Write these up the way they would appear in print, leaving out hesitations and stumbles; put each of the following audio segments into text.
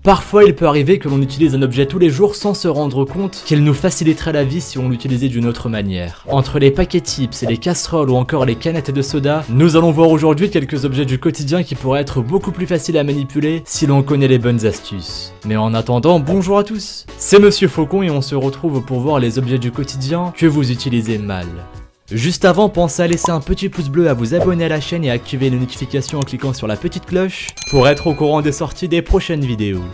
Parfois il peut arriver que l'on utilise un objet tous les jours sans se rendre compte qu'il nous faciliterait la vie si on l'utilisait d'une autre manière. Entre les paquets chips et les casseroles ou encore les canettes de soda, nous allons voir aujourd'hui quelques objets du quotidien qui pourraient être beaucoup plus faciles à manipuler si l'on connaît les bonnes astuces. Mais en attendant, bonjour à tous, c'est Monsieur Faucon et on se retrouve pour voir les objets du quotidien que vous utilisez mal. Juste avant, pensez à laisser un petit pouce bleu, à vous abonner à la chaîne et à activer les notifications en cliquant sur la petite cloche pour être au courant des sorties des prochaines vidéos.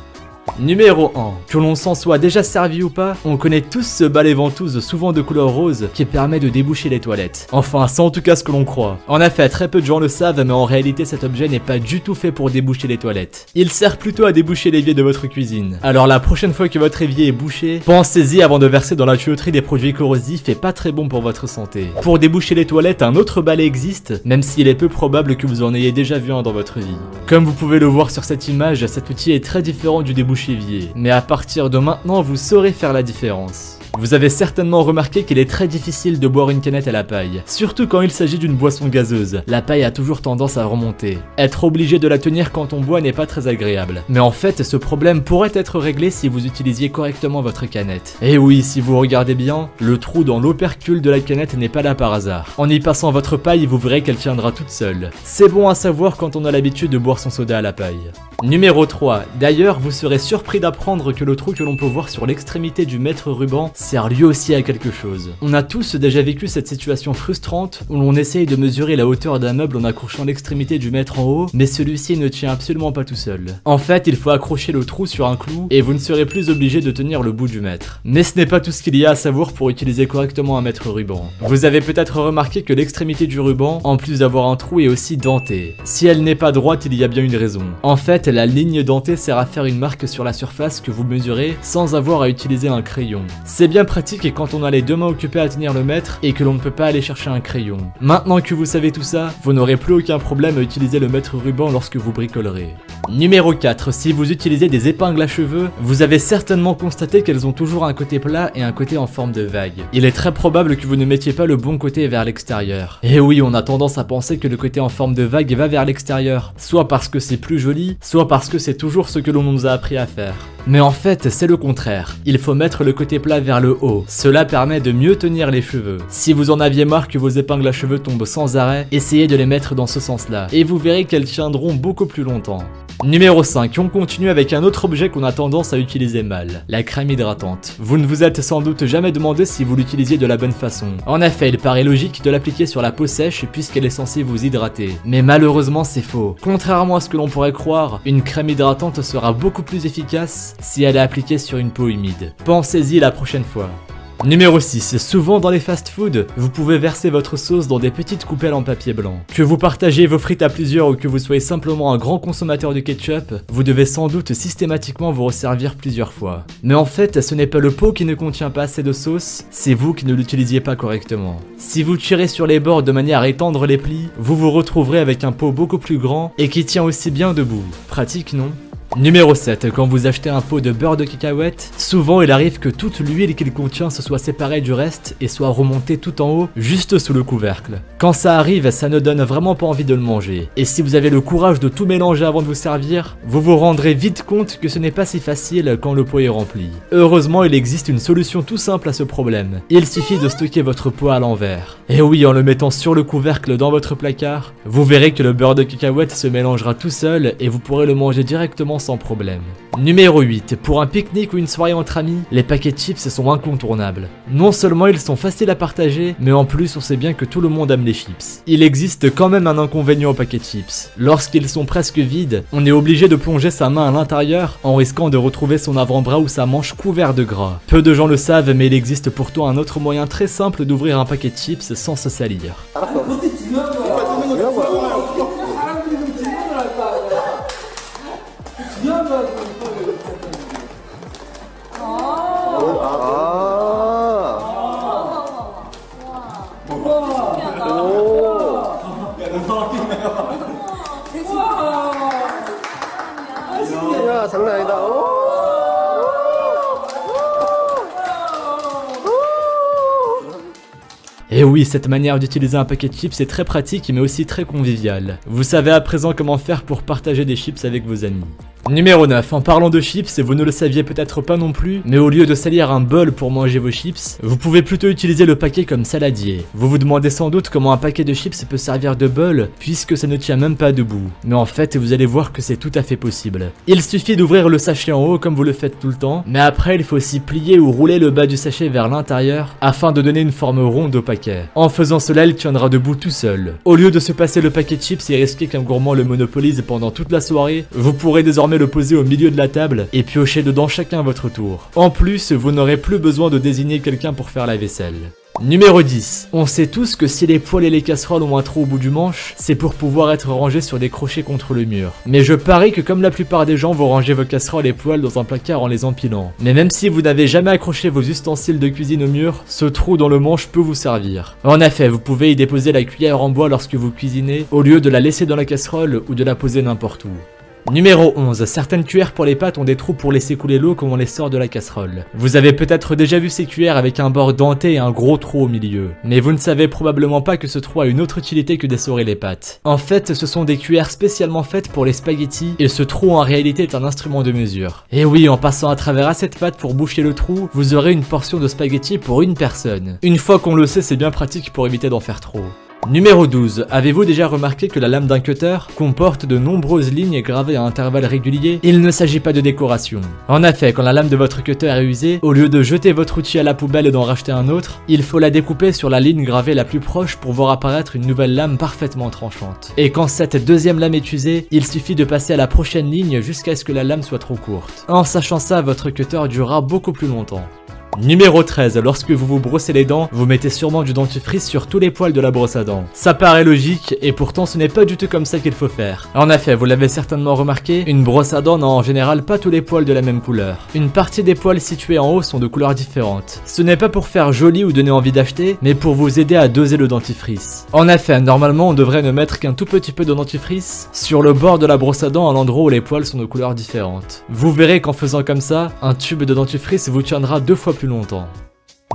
Numéro 1. Que l'on s'en soit déjà servi ou pas, on connaît tous ce balai ventouse souvent de couleur rose qui permet de déboucher les toilettes. Enfin, c'est en tout cas ce que l'on croit. En effet, très peu de gens le savent, mais en réalité cet objet n'est pas du tout fait pour déboucher les toilettes. Il sert plutôt à déboucher l'évier de votre cuisine. Alors la prochaine fois que votre évier est bouché, pensez-y avant de verser dans la tuyauterie des produits corrosifs et pas très bons pour votre santé. Pour déboucher les toilettes, un autre balai existe, même s'il est peu probable que vous en ayez déjà vu un dans votre vie. Comme vous pouvez le voir sur cette image, cet outil est très différent du débouche évier, mais à partir de maintenant vous saurez faire la différence. Vous avez certainement remarqué qu'il est très difficile de boire une canette à la paille, surtout quand il s'agit d'une boisson gazeuse. La paille a toujours tendance à remonter. Être obligé de la tenir quand on boit n'est pas très agréable. Mais en fait, ce problème pourrait être réglé si vous utilisiez correctement votre canette. Et oui, si vous regardez bien, le trou dans l'opercule de la canette n'est pas là par hasard. En y passant votre paille, vous verrez qu'elle tiendra toute seule. C'est bon à savoir quand on a l'habitude de boire son soda à la paille. Numéro 3. D'ailleurs, vous serez surpris d'apprendre que le trou que l'on peut voir sur l'extrémité du mètre ruban sert lui aussi à quelque chose. On a tous déjà vécu cette situation frustrante où l'on essaye de mesurer la hauteur d'un meuble en accrochant l'extrémité du mètre en haut, mais celui-ci ne tient absolument pas tout seul. En fait, il faut accrocher le trou sur un clou et vous ne serez plus obligé de tenir le bout du mètre. Mais ce n'est pas tout ce qu'il y a à savoir pour utiliser correctement un mètre ruban. Vous avez peut-être remarqué que l'extrémité du ruban, en plus d'avoir un trou, est aussi dentée. Si elle n'est pas droite, il y a bien une raison. En fait, la ligne dentée sert à faire une marque sur la surface que vous mesurez sans avoir à utiliser un crayon. C'est bien pratique quand on a les deux mains occupées à tenir le mètre et que l'on ne peut pas aller chercher un crayon. Maintenant que vous savez tout ça, vous n'aurez plus aucun problème à utiliser le mètre ruban lorsque vous bricolerez. Numéro 4. Si vous utilisez des épingles à cheveux, vous avez certainement constaté qu'elles ont toujours un côté plat et un côté en forme de vague. Il est très probable que vous ne mettiez pas le bon côté vers l'extérieur. Et oui, on a tendance à penser que le côté en forme de vague va vers l'extérieur, soit parce que c'est plus joli, soit parce que c'est toujours ce que l'on nous a appris à faire. Mais en fait, c'est le contraire. Il faut mettre le côté plat vers le haut. Cela permet de mieux tenir les cheveux. Si vous en aviez marre que vos épingles à cheveux tombent sans arrêt, essayez de les mettre dans ce sens-là, et vous verrez qu'elles tiendront beaucoup plus longtemps. Numéro 5, on continue avec un autre objet qu'on a tendance à utiliser mal, la crème hydratante. Vous ne vous êtes sans doute jamais demandé si vous l'utilisiez de la bonne façon. En effet, il paraît logique de l'appliquer sur la peau sèche puisqu'elle est censée vous hydrater. Mais malheureusement, c'est faux. Contrairement à ce que l'on pourrait croire, une crème hydratante sera beaucoup plus efficace si elle est appliquée sur une peau humide. Pensez-y la prochaine fois. Numéro 6. Souvent dans les fast-food, vous pouvez verser votre sauce dans des petites coupelles en papier blanc. Que vous partagiez vos frites à plusieurs ou que vous soyez simplement un grand consommateur de ketchup, vous devez sans doute systématiquement vous resservir plusieurs fois. Mais en fait, ce n'est pas le pot qui ne contient pas assez de sauce, c'est vous qui ne l'utilisiez pas correctement. Si vous tirez sur les bords de manière à étendre les plis, vous vous retrouverez avec un pot beaucoup plus grand et qui tient aussi bien debout. Pratique, non ? Numéro 7. Quand vous achetez un pot de beurre de cacahuète, souvent il arrive que toute l'huile qu'il contient se soit séparée du reste et soit remontée tout en haut, juste sous le couvercle. Quand ça arrive, ça ne donne vraiment pas envie de le manger. Et si vous avez le courage de tout mélanger avant de vous servir, vous vous rendrez vite compte que ce n'est pas si facile quand le pot est rempli. Heureusement, il existe une solution tout simple à ce problème. Il suffit de stocker votre pot à l'envers. Et oui, en le mettant sur le couvercle dans votre placard, vous verrez que le beurre de cacahuète se mélangera tout seul et vous pourrez le manger directement sans problème. Numéro 8. Pour un pique-nique ou une soirée entre amis, les paquets de chips sont incontournables. Non seulement ils sont faciles à partager, mais en plus on sait bien que tout le monde aime les chips. Il existe quand même un inconvénient aux paquets de chips. Lorsqu'ils sont presque vides, on est obligé de plonger sa main à l'intérieur en risquant de retrouver son avant-bras ou sa manche couvert de gras. Peu de gens le savent, mais il existe pourtant un autre moyen très simple d'ouvrir un paquet de chips sans se salir. 장난 아니다. Et oui, cette manière d'utiliser un paquet de chips est très pratique mais aussi très conviviale. Vous savez à présent comment faire pour partager des chips avec vos amis. Numéro 9, en parlant de chips, et vous ne le saviez peut-être pas non plus, mais au lieu de salir un bol pour manger vos chips, vous pouvez plutôt utiliser le paquet comme saladier. Vous vous demandez sans doute comment un paquet de chips peut servir de bol, puisque ça ne tient même pas debout. Mais en fait, vous allez voir que c'est tout à fait possible. Il suffit d'ouvrir le sachet en haut comme vous le faites tout le temps, mais après il faut aussi plier ou rouler le bas du sachet vers l'intérieur, afin de donner une forme ronde au paquet. En faisant cela, il tiendra debout tout seul. Au lieu de se passer le paquet de chips et risquer qu'un gourmand le monopolise pendant toute la soirée, vous pourrez désormais le poser au milieu de la table et piocher dedans chacun à votre tour. En plus, vous n'aurez plus besoin de désigner quelqu'un pour faire la vaisselle. Numéro 10. On sait tous que si les poêles et les casseroles ont un trou au bout du manche, c'est pour pouvoir être rangés sur des crochets contre le mur. Mais je parie que comme la plupart des gens, vous rangez vos casseroles et poêles dans un placard en les empilant. Mais même si vous n'avez jamais accroché vos ustensiles de cuisine au mur, ce trou dans le manche peut vous servir. En effet, vous pouvez y déposer la cuillère en bois lorsque vous cuisinez, au lieu de la laisser dans la casserole ou de la poser n'importe où. Numéro 11. Certaines cuillères pour les pâtes ont des trous pour laisser couler l'eau quand on les sort de la casserole. Vous avez peut-être déjà vu ces cuillères avec un bord denté et un gros trou au milieu. Mais vous ne savez probablement pas que ce trou a une autre utilité que d'essorer les pâtes. En fait, ce sont des cuillères spécialement faites pour les spaghettis et ce trou en réalité est un instrument de mesure. Et oui, en passant à travers cette pâte pour boucher le trou, vous aurez une portion de spaghetti pour une personne. Une fois qu'on le sait, c'est bien pratique pour éviter d'en faire trop. Numéro 12. Avez-vous déjà remarqué que la lame d'un cutter comporte de nombreuses lignes gravées à intervalles réguliers? Il ne s'agit pas de décoration. En effet, quand la lame de votre cutter est usée, au lieu de jeter votre outil à la poubelle et d'en racheter un autre, il faut la découper sur la ligne gravée la plus proche pour voir apparaître une nouvelle lame parfaitement tranchante. Et quand cette deuxième lame est usée, il suffit de passer à la prochaine ligne jusqu'à ce que la lame soit trop courte. En sachant ça, votre cutter durera beaucoup plus longtemps. Numéro 13. Lorsque vous vous brossez les dents, vous mettez sûrement du dentifrice sur tous les poils de la brosse à dents. Ça paraît logique, et pourtant ce n'est pas du tout comme ça qu'il faut faire. En effet, vous l'avez certainement remarqué, une brosse à dents n'a en général pas tous les poils de la même couleur. Une partie des poils situés en haut sont de couleurs différentes. Ce n'est pas pour faire joli ou donner envie d'acheter, mais pour vous aider à doser le dentifrice. En effet, normalement on devrait ne mettre qu'un tout petit peu de dentifrice sur le bord de la brosse à dents à l'endroit où les poils sont de couleurs différentes. Vous verrez qu'en faisant comme ça, un tube de dentifrice vous tiendra 2 fois plus longtemps.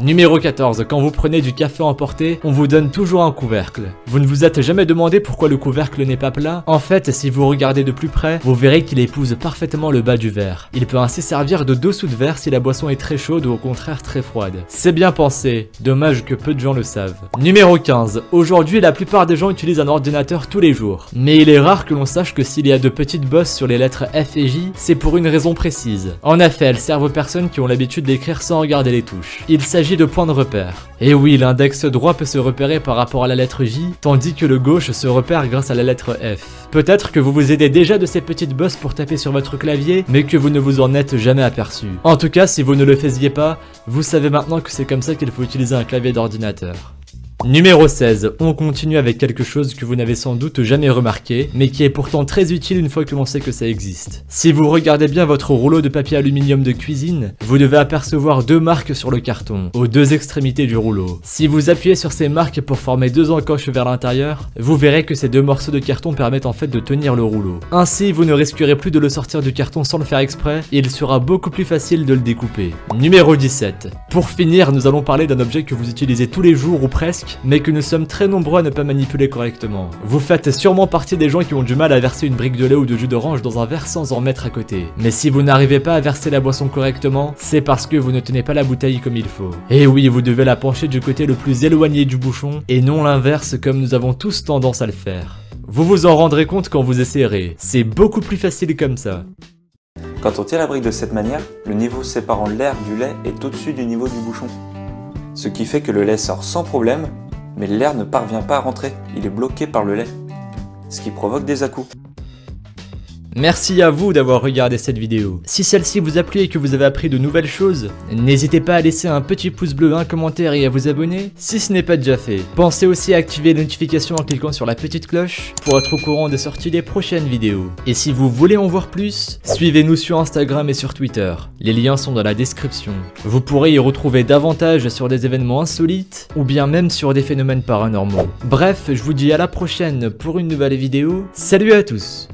Numéro 14. Quand vous prenez du café emporté, on vous donne toujours un couvercle. Vous ne vous êtes jamais demandé pourquoi le couvercle n'est pas plat? En fait, si vous regardez de plus près, vous verrez qu'il épouse parfaitement le bas du verre. Il peut ainsi servir de dessous de verre si la boisson est très chaude ou au contraire très froide. C'est bien pensé, dommage que peu de gens le savent. Numéro 15. Aujourd'hui, la plupart des gens utilisent un ordinateur tous les jours. Mais il est rare que l'on sache que s'il y a de petites bosses sur les lettres F et J, c'est pour une raison précise. En effet, elles servent aux personnes qui ont l'habitude d'écrire sans regarder les touches. Il s'agit de points de repère. Et oui, l'index droit peut se repérer par rapport à la lettre J, tandis que le gauche se repère grâce à la lettre F. Peut-être que vous vous aidez déjà de ces petites bosses pour taper sur votre clavier, mais que vous ne vous en êtes jamais aperçu. En tout cas, si vous ne le faisiez pas, vous savez maintenant que c'est comme ça qu'il faut utiliser un clavier d'ordinateur. Numéro 16, on continue avec quelque chose que vous n'avez sans doute jamais remarqué, mais qui est pourtant très utile une fois que l'on sait que ça existe. Si vous regardez bien votre rouleau de papier aluminium de cuisine, vous devez apercevoir 2 marques sur le carton, aux 2 extrémités du rouleau. Si vous appuyez sur ces marques pour former 2 encoches vers l'intérieur, vous verrez que ces 2 morceaux de carton permettent en fait de tenir le rouleau. Ainsi, vous ne risquerez plus de le sortir du carton sans le faire exprès, et il sera beaucoup plus facile de le découper. Numéro 17. Pour finir, nous allons parler d'un objet que vous utilisez tous les jours ou presque, mais que nous sommes très nombreux à ne pas manipuler correctement. Vous faites sûrement partie des gens qui ont du mal à verser une brique de lait ou de jus d'orange dans un verre sans en mettre à côté. Mais si vous n'arrivez pas à verser la boisson correctement, c'est parce que vous ne tenez pas la bouteille comme il faut. Et oui, vous devez la pencher du côté le plus éloigné du bouchon, et non l'inverse comme nous avons tous tendance à le faire. Vous vous en rendrez compte quand vous essayerez, c'est beaucoup plus facile comme ça. Quand on tient la brique de cette manière, le niveau séparant l'air du lait est au-dessus du niveau du bouchon. Ce qui fait que le lait sort sans problème, mais l'air ne parvient pas à rentrer, il est bloqué par le lait, ce qui provoque des à-coups. Merci à vous d'avoir regardé cette vidéo. Si celle-ci vous a plu et que vous avez appris de nouvelles choses, n'hésitez pas à laisser un petit pouce bleu, un commentaire et à vous abonner si ce n'est pas déjà fait. Pensez aussi à activer les notifications en cliquant sur la petite cloche pour être au courant des sorties des prochaines vidéos. Et si vous voulez en voir plus, suivez-nous sur Instagram et sur Twitter. Les liens sont dans la description. Vous pourrez y retrouver davantage sur des événements insolites ou bien même sur des phénomènes paranormaux. Bref, je vous dis à la prochaine pour une nouvelle vidéo. Salut à tous!